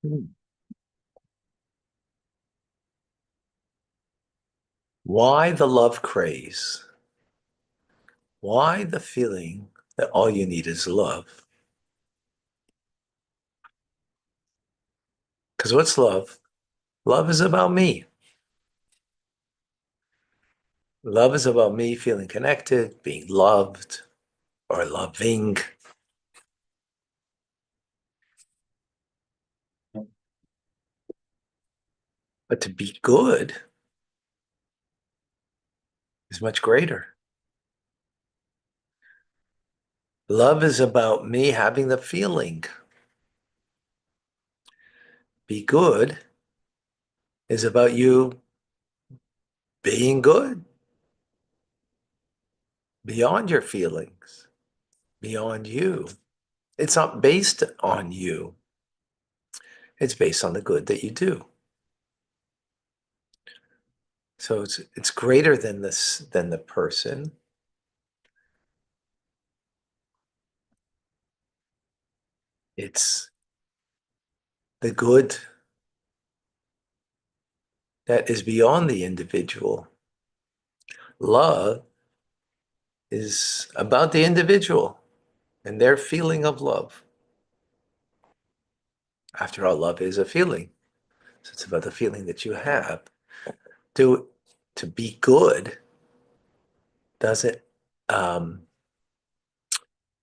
Hmm. Why the love craze? Why the feeling that all you need is love? Because what's love? Love is about me. Love is about me feeling connected, being loved, or loving. But to be good is much greater. Love is about me having the feeling. Be good is about you being good beyond your feelings, beyond you. It's not based on you, it's based on the good that you do. So it's greater than this than the person. It's the good that is beyond the individual. Love is about the individual and their feeling of love. After all, love is a feeling. So it's about the feeling that you have. To to be good doesn't um,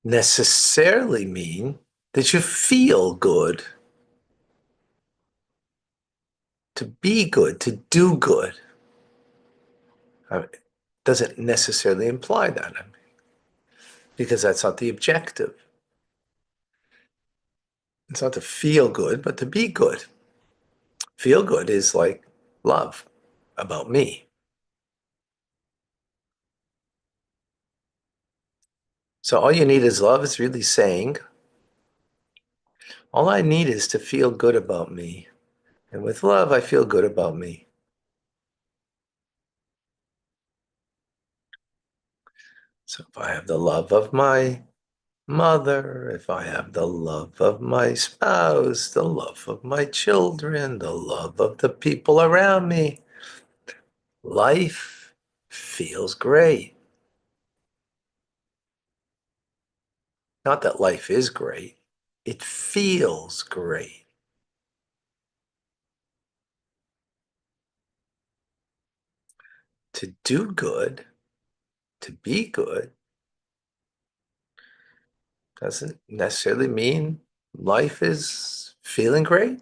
necessarily mean that you feel good. To be good, to do good, doesn't necessarily imply that. Because that's not the objective. It's not to feel good, but to be good. Feel good is like love about me. So all you need is love is really saying, all I need is to feel good about me. And with love, I feel good about me. So if I have the love of my mother, if I have the love of my spouse, the love of my children, the love of the people around me, life feels great. Not that life is great, it feels great. To do good, to be good, doesn't necessarily mean life is feeling great.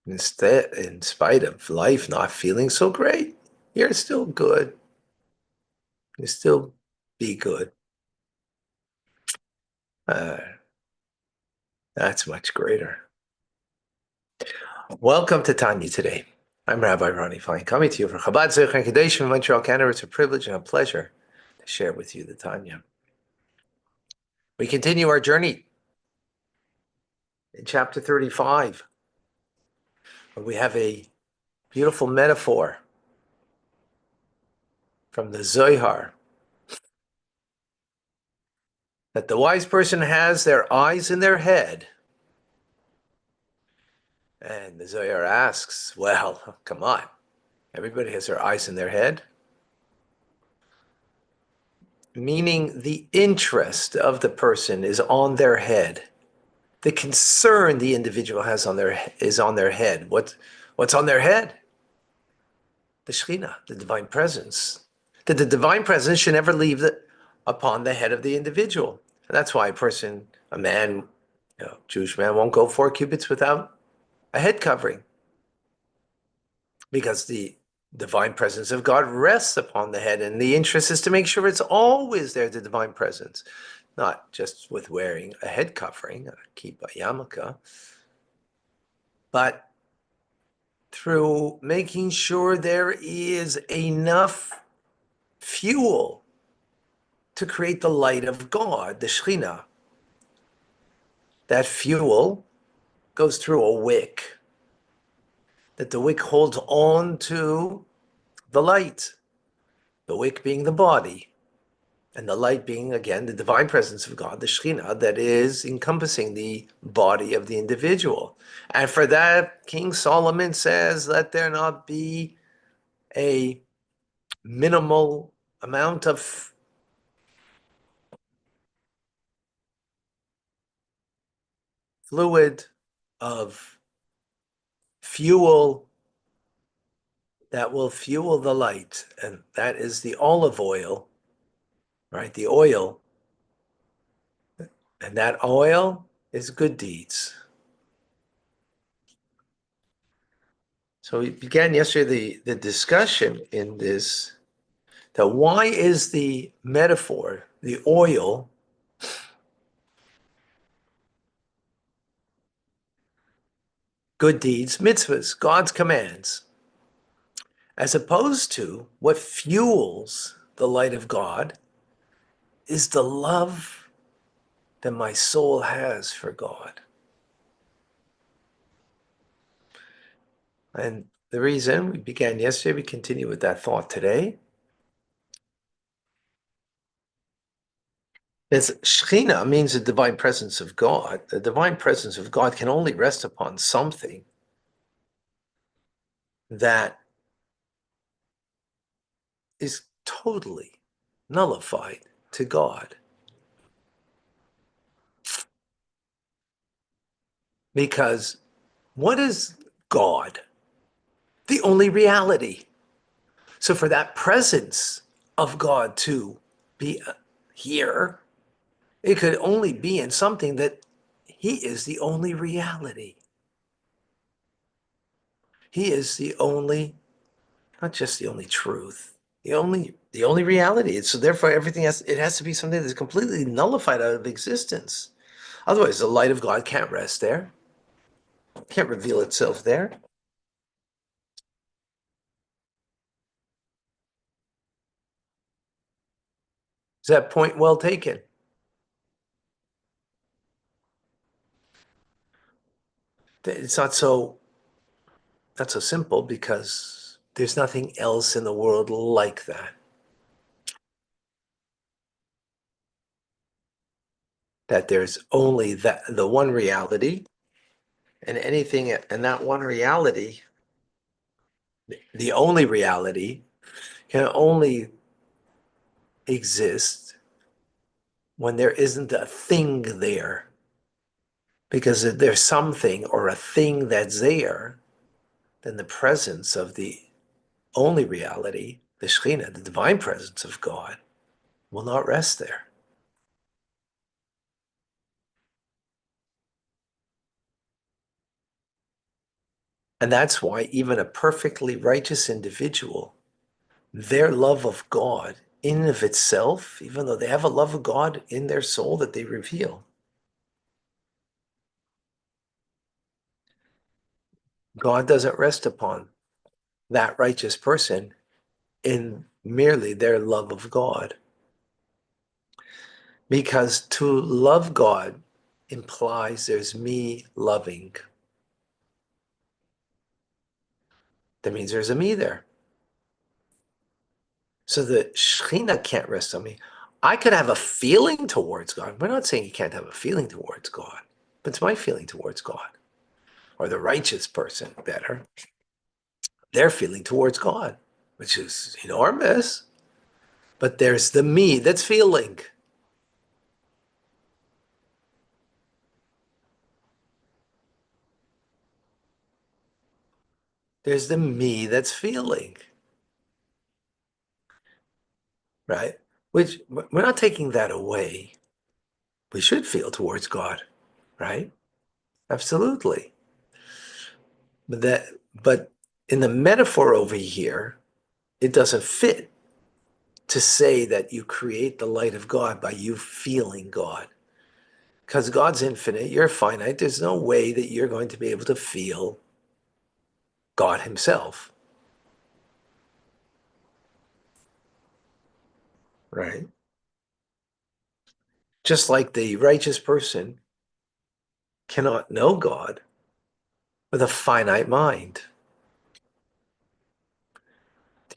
Instead, in spite of life not feeling so great, you're still good. You still be good. Uh, that's much greater. Welcome to Tanya Today. I'm Rabbi Ronnie Fine, coming to you from Chabad Zech and Kadesh in Montreal, Canada. It's a privilege and a pleasure to share with you the Tanya. We continue our journey in chapter 35, where we have a beautiful metaphor from the Zohar that the wise person has their eyes in their head. And the Zohar asks, well, come on, everybody has their eyes in their head? Meaning the interest of the person is on their head. The concern the individual has is on their head. What's on their head? The Shekhinah, the divine presence. That the divine presence should never leave upon the head of the individual. And that's why a man, Jewish man, won't go 4 cubits without a head covering, because the divine presence of God rests upon the head, and the interest is to make sure it's always there, the divine presence, not just with wearing a head covering, a kippah yarmulke, but through making sure there is enough fuel to create the light of God, the Shekhinah. That fuel goes through a wick, that the wick holds on to the light, the wick being the body. And the light being, again, the divine presence of God, the Shekhinah, that is encompassing the body of the individual. And for that, King Solomon says, let there not be a minimal amount of fluid, of fuel that will fuel the light. And that is the olive oil, right? The oil. And that oil is good deeds. So we began yesterday the discussion in this, that why is the metaphor, the oil, good deeds, mitzvahs, God's commands, as opposed to what fuels the light of God is the love that my soul has for God. And the reason we began yesterday, we continue with that thought today, is Shekhinah means the divine presence of God. The divine presence of God can only rest upon something that is totally nullified to God. Because what is God? The only reality. So for that presence of God to be here, it could only be in something that He is the only reality. He is the only, not just the only truth, the only reality. So therefore everything has to be something that's completely nullified out of existence. Otherwise the light of God can't rest there, can't reveal itself there. Is that point well taken? It's not so simple, because there's nothing else in the world like that. That there's only the one reality, and anything, and that one reality, the only reality, can only exist when there isn't a thing there. Because if there's something or a thing that's there, then the presence of the only reality, the Shekhinah, the divine presence of God, will not rest there. And that's why even a perfectly righteous individual, their love of God in and of itself, even though they have a love of God in their soul that they reveal, God doesn't rest upon that righteous person in merely their love of God. Because to love God implies there's me loving. That means there's a me there. So the Shekhinah can't rest on me. I could have a feeling towards God. We're not saying you can't have a feeling towards God, but it's my feeling towards God. Or the righteous person, better, their feeling towards God, which is enormous. But there's the me that's feeling. There's the me that's feeling, right? Which we're not taking that away. We should feel towards God, right? Absolutely. But in the metaphor over here, it doesn't fit to say that you create the light of God by you feeling God. Because God's infinite, you're finite. There's no way that you're going to be able to feel God Himself. Right? Just like the righteous person cannot know God with a finite mind.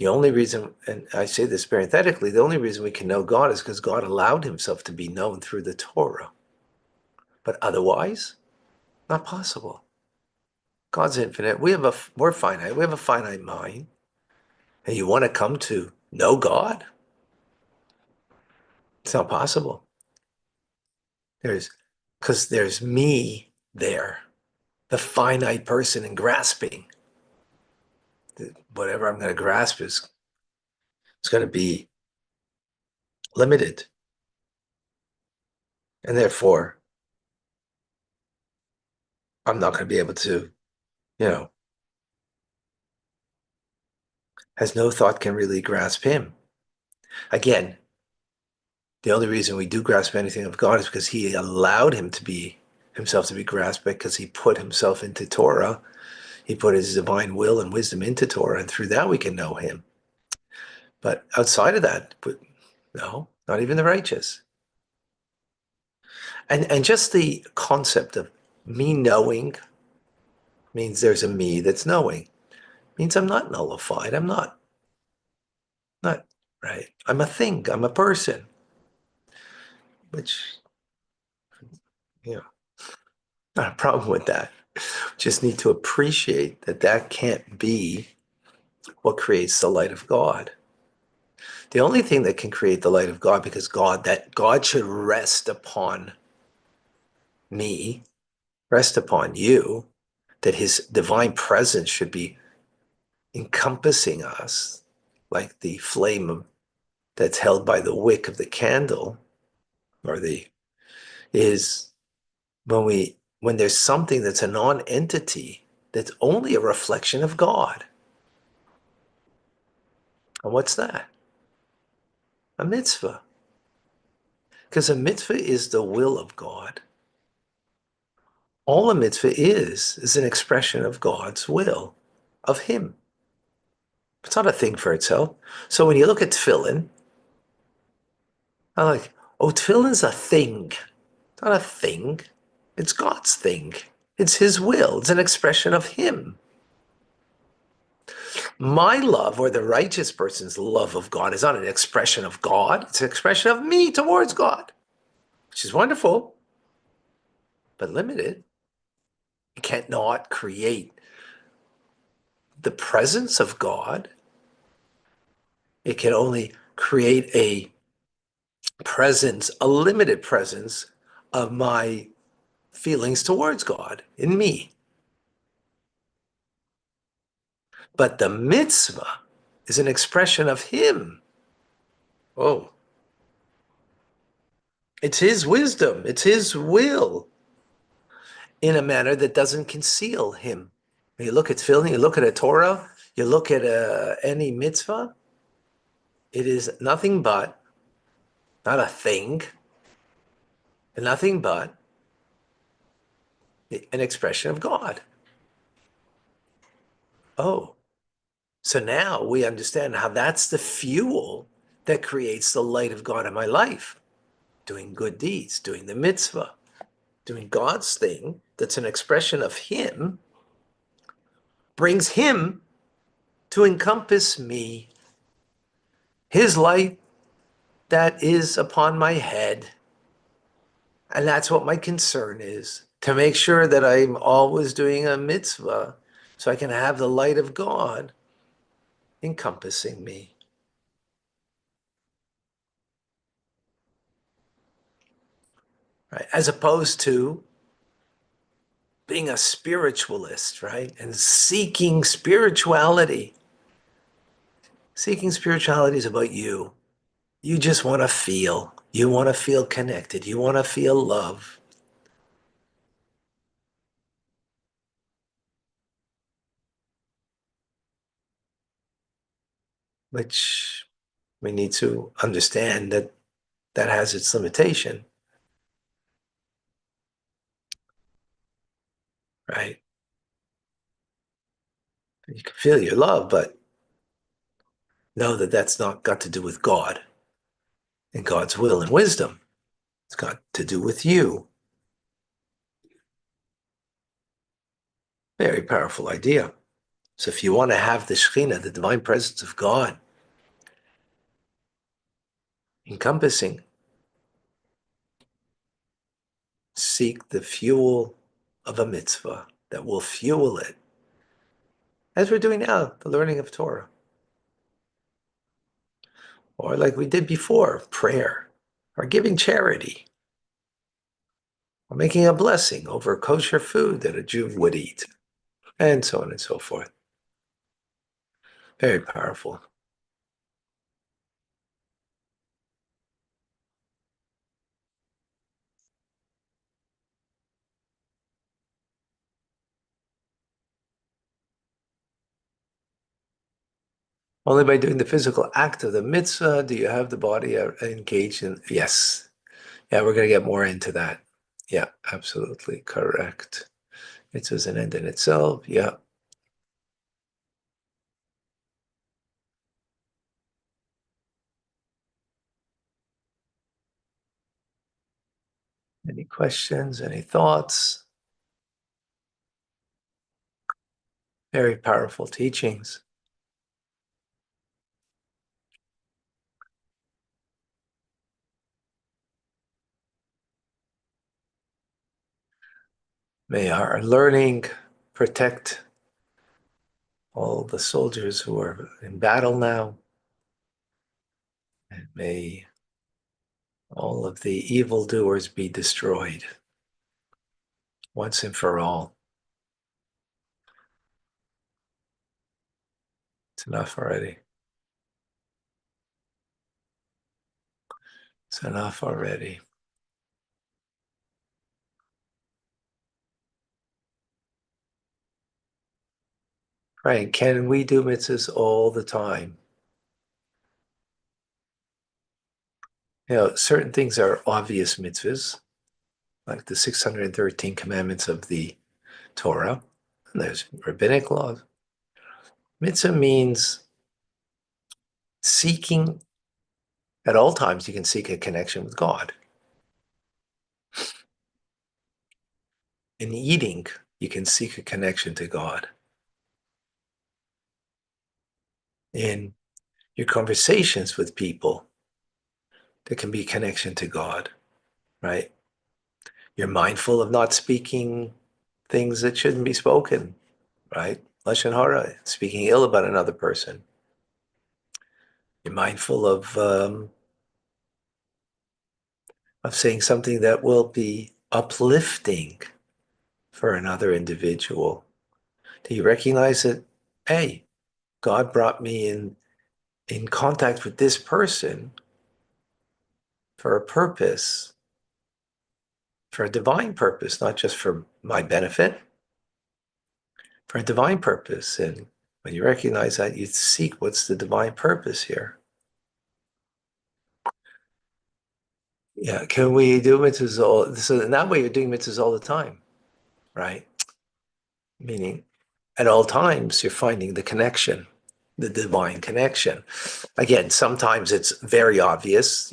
The only reason, and I say this parenthetically, the only reason we can know God is because God allowed himself to be known through the Torah. But otherwise, not possible. God's infinite. We're finite. We have a finite mind. And you want to come to know God? It's not possible. Because there's me there, the finite person, and grasping. Whatever I'm going to grasp is it's going to be limited. And therefore, I'm not going to be able to, you know, as no thought can really grasp him. Again, the only reason we do grasp anything of God is because he allowed himself to be grasped, because he put himself into Torah. He put his divine will and wisdom into Torah, and through that we can know him. But outside of that, no, not even the righteous. And just the concept of me knowing means there's a me that's knowing. Means I'm not nullified. I'm not right. I'm a thing. I'm a person. Which, you know, not a problem with that. Just need to appreciate that that can't be what creates the light of God. The only thing that can create the light of God, because that God should rest upon me, rest upon you, that his divine presence should be encompassing us like the flame that's held by the wick of the candle, or is when there's something that's a non-entity that's only a reflection of God. And what's that? A mitzvah. Because a mitzvah is the will of God. All a mitzvah is an expression of God's will, of him. It's not a thing for itself. So when you look at tefillin, I'm like, oh, tefillin's a thing. It's not a thing. It's God's thing. It's his will. It's an expression of him. My love, or the righteous person's love of God, is not an expression of God. It's an expression of me towards God, which is wonderful, but limited. You can't not create the presence of God. It can only create a presence, a limited presence of my feelings towards God in me. But the mitzvah is an expression of him. Oh, it's his wisdom. It's his will in a manner that doesn't conceal him. When you look at tefillin, you look at a Torah, you look at any mitzvah, it is nothing but, not a thing, nothing but an expression of God. Oh, so now we understand how that's the fuel that creates the light of God in my life. Doing good deeds, doing the mitzvah, doing God's thing that's an expression of him, brings him to encompass me. His light that is upon my head. And that's what my concern is, to make sure that I'm always doing a mitzvah so I can have the light of God encompassing me. Right? As opposed to being a spiritualist, right? And seeking spirituality. Seeking spirituality is about you. You just want to feel. You want to feel connected. You want to feel love. Which we need to understand that that has its limitation, right? You can feel your love, but know that that's not got to do with God and God's will and wisdom. It's got to do with you. Very powerful idea. So if you want to have the Shekhinah, the divine presence of God, encompassing, seek the fuel of a mitzvah that will fuel it, as we're doing now, the learning of Torah. Or like we did before, prayer, or giving charity, or making a blessing over kosher food that a Jew would eat, and so on and so forth. Very powerful. Only by doing the physical act of the mitzvah do you have the body engaged in. Yes. Yeah, we're going to get more into that. Yeah, absolutely correct. Mitzvah is an end in itself. Yeah. Any questions? Any thoughts? Very powerful teachings. May our learning protect all the soldiers who are in battle now. And may all of the evildoers be destroyed once and for all. It's enough already. It's enough already. Right. Can we do mitzvahs all the time? Certain things are obvious mitzvahs, like the 613 commandments of the Torah. And there's rabbinic laws. Mitzvah means seeking, at all times, you can seek a connection with God. In eating, you can seek a connection to God. In your conversations with people, there can be a connection to God, right? You're mindful of not speaking things that shouldn't be spoken, right? Lashon hara, speaking ill about another person. You're mindful of saying something that will be uplifting for another individual. Do you recognize that, hey, God brought me in contact with this person for a purpose, for a divine purpose, not just for my benefit, for a divine purpose. And when you recognize that, you seek what's the divine purpose here. Yeah, can we do mitzvahs all? So in that way, you're doing mitzvahs all the time, right? Meaning, at all times, you're finding the connection, the divine connection. Again, sometimes it's very obvious,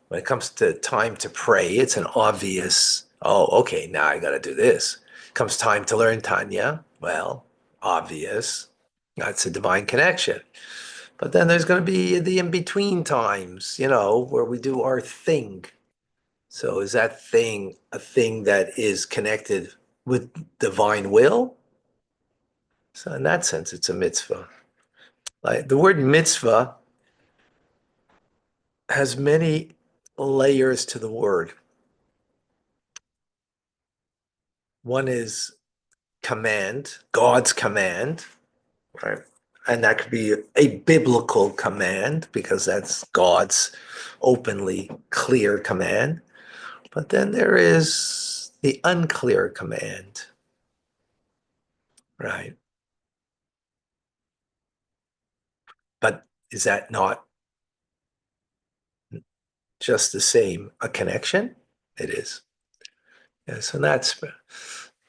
when it comes to time to pray, it's an obvious, oh, okay, now I got to do this. Comes time to learn Tanya, well, obvious. That's a divine connection. But then there's going to be the in between times, where we do our thing. So is that thing a thing that is connected with divine will? So in that sense, it's a mitzvah. Like the word mitzvah has many layers to the word. One is command, God's command, right? And that could be a biblical command because that's God's openly clear command. But then there is the unclear command, right? But is that not just the same a connection? It is. Yes, and that's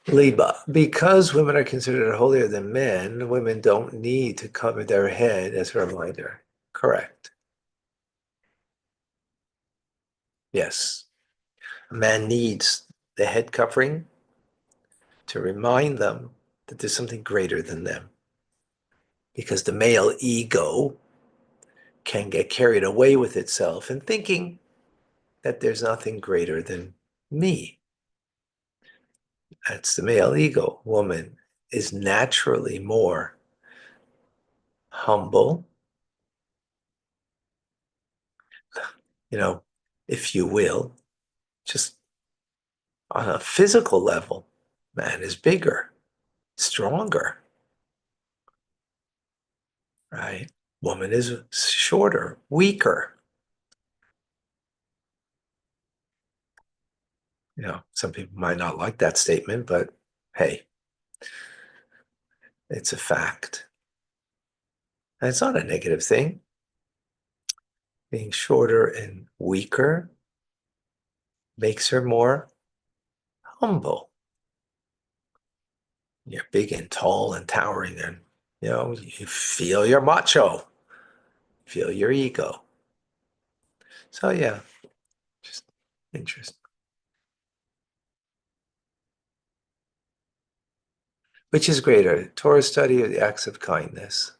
Liba. Because women are considered holier than men, women don't need to cover their head as a reminder. Correct. Yes. A man needs the head covering to remind them that there's something greater than them. because the male ego can get carried away with itself and thinking that there's nothing greater than me. That's the male ego. Woman is naturally more humble, you know, if you will, just on a physical level. Man is bigger, stronger, right? Woman is shorter, weaker. Some people might not like that statement, but hey, it's a fact. And it's not a negative thing. Being shorter and weaker makes her more humble. You're big and tall and towering, and you feel your macho, feel your ego. So yeah, just interesting. Which is greater, Torah study or the acts of kindness?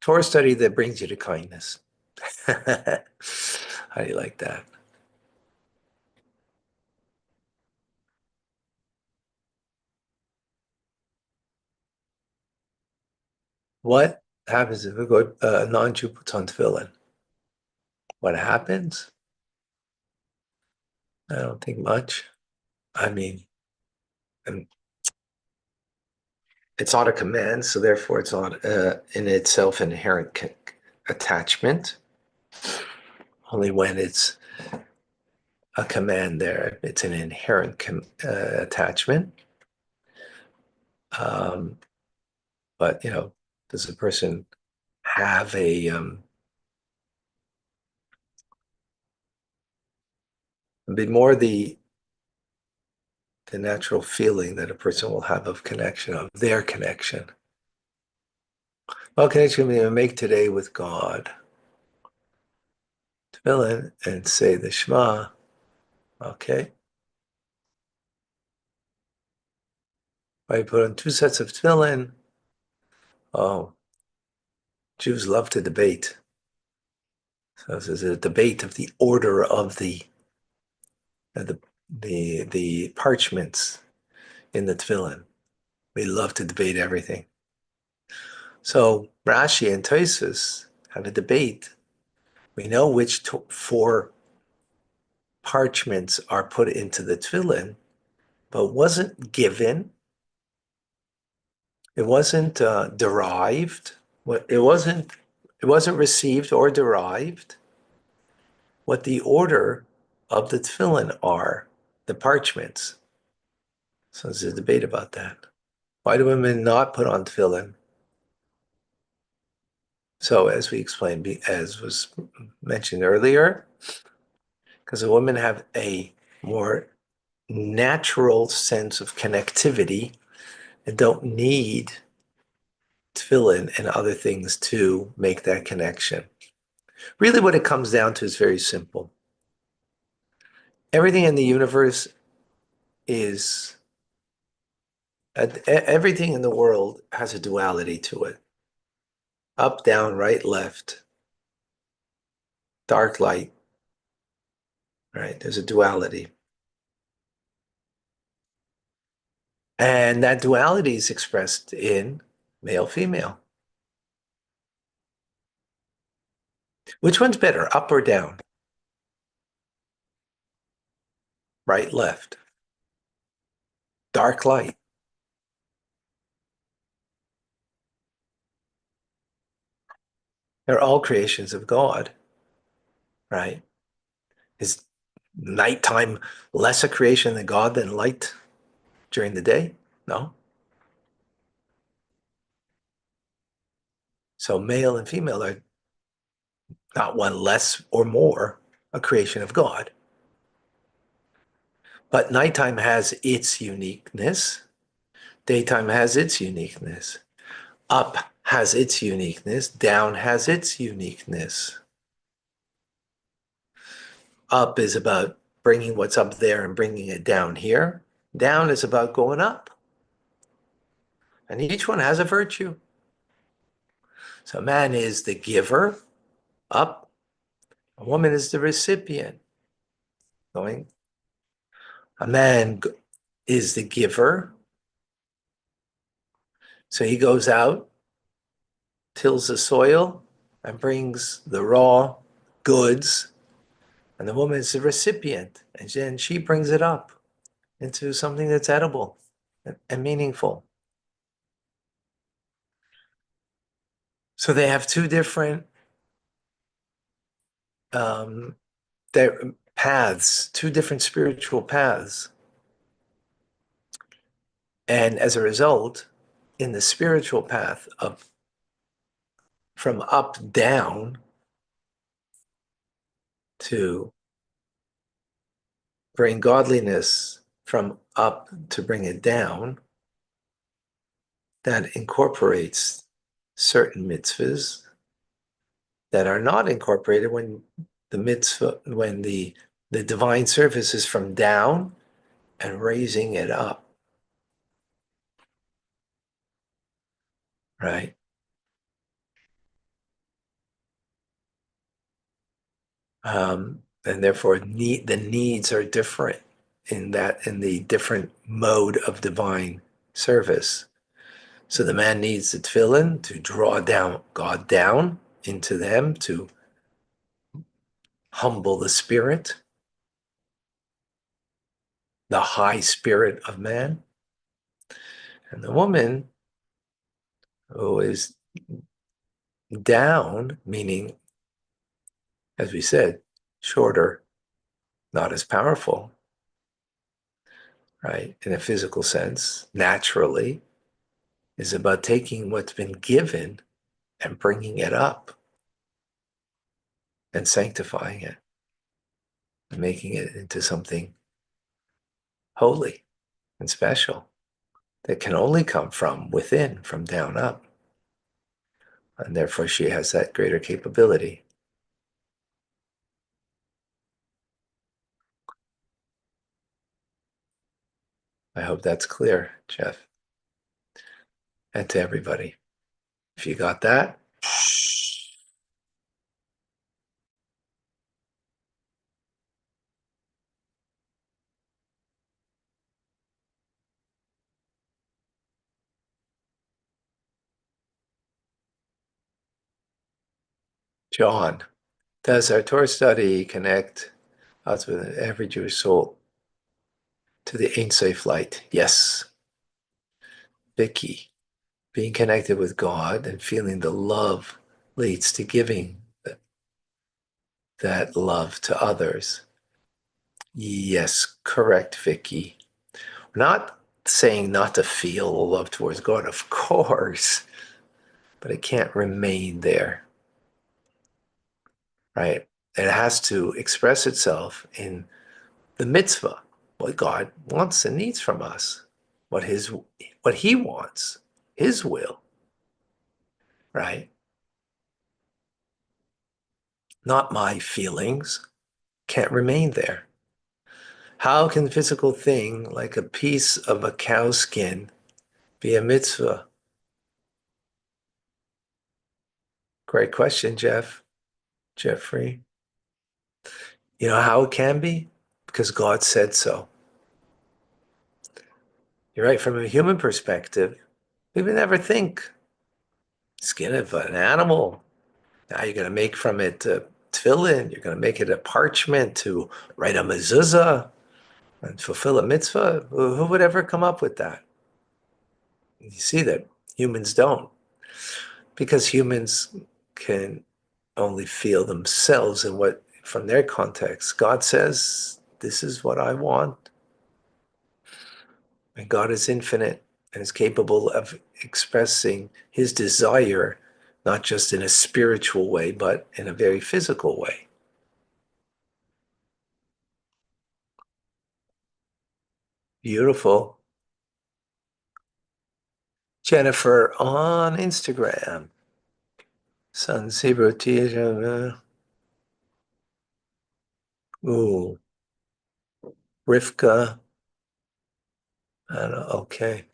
Torah study that brings you to kindness. How do you like that? What happens if we go non-Jew puts on tefillin? What happens? I don't think much. I mean, and it's not a command, so therefore it's not in itself an inherent attachment. Only when it's a command there, it's an inherent attachment. Um, but does a person have a bit more the natural feeling that a person will have of connection, of their connection? Well, connection we make today with God. Tefillin and say the Shema. Okay. I put on two sets of tefillin. Oh, Jews love to debate. So this is a debate of the order of the parchments in the tefillin. We love to debate everything. So Rashi and Tosfos have a debate. We know which four parchments are put into the tefillin, but wasn't given. It wasn't derived. It wasn't. It wasn't received or derived. What the order of the tefillin are, the parchments. So there's a debate about that. Why do women not put on tefillin? So as we explained, as was mentioned earlier, because the women have a more natural sense of connectivity and don't need tefillin and other things to make that connection. Really what it comes down to is very simple. Everything in the universe is, everything in the world has a duality to it. Up, down, right, left, dark, light, right? There's a duality. And that duality is expressed in male, female. Which one's better, up or down? Right, left, dark, light. They're all creations of God, right? Is nighttime less a creation than God than light during the day? No. So male and female are not one less or more a creation of God. But nighttime has its uniqueness. Daytime has its uniqueness. Up has its uniqueness. Down has its uniqueness. Up is about bringing what's up there and bringing it down here. Down is about going up. And each one has a virtue. So man is the giver, up. A woman is the recipient, going. A man is the giver. So he goes out, tills the soil, and brings the raw goods. And the woman is the recipient. And then she brings it up into something that's edible and meaningful. So they have two different um, paths, two different spiritual paths. And as a result, in the spiritual path of from up down to bring godliness, from up to bring it down, that incorporates certain mitzvahs that are not incorporated when the mitzvah, when the divine service is from down and raising it up, right? And therefore the needs are different in the different mode of divine service. So the man needs the tefillin to draw down God down into them, to humble the spirit, the high spirit of man. And the woman who is down, meaning, as we said, shorter, not as powerful, right? In a physical sense, naturally, is about taking what's been given and bringing it up and sanctifying it and making it into something holy and special that can only come from within, from down up. And therefore, she has that greater capability. I hope that's clear, Jeff, and to everybody. If you got that, John, does our Torah study connect us with every Jewish soul to the Ein Sof light? Yes. Vicky, being connected with God and feeling the love leads to giving that love to others. Yes, correct, Vicky. We're not saying not to feel love towards God, of course, but it can't remain there, right? It has to express itself in the mitzvah, what God wants and needs from us, what He wants, His will, right? Not my feelings. Can't remain there. How can a physical thing like a piece of a cow skin be a mitzvah? Great question, Jeffrey. You know how it can be? Because God said so. You're right, from a human perspective, we would never think skin of an animal. Now you're going to make from it tefillin, you're going to make it a parchment to write a mezuzah and fulfill a mitzvah. Who would ever come up with that? You see that humans don't, because humans can only feel themselves in what, from their context. God says, this is what I want. And God is infinite and is capable of expressing his desire, not just in a spiritual way, but in a very physical way. Beautiful. Jennifer on Instagram. San Zebra Teacher. Ooh, Rivka. I don't know, okay.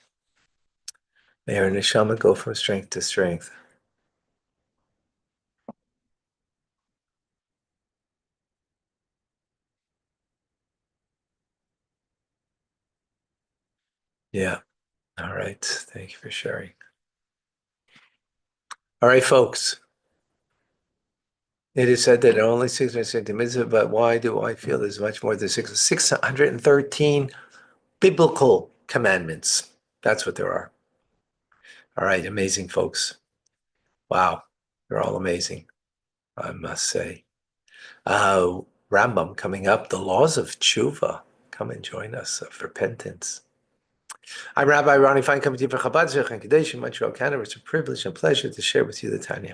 May our neshama go from strength to strength. Yeah. All right. Thank you for sharing. All right, folks. It is said that only 660 mitzvah, but why do I feel there's much more than 613 biblical commandments? That's what there are. All right, amazing, folks. Wow, they're all amazing, I must say. Rambam coming up, the laws of tshuva. Come and join us of repentance. I'm Rabbi Ronnie Fine, coming to you from Chabad Zurich and Kadesh in Montreal, Canada. It's a privilege and pleasure to share with you the Tanya.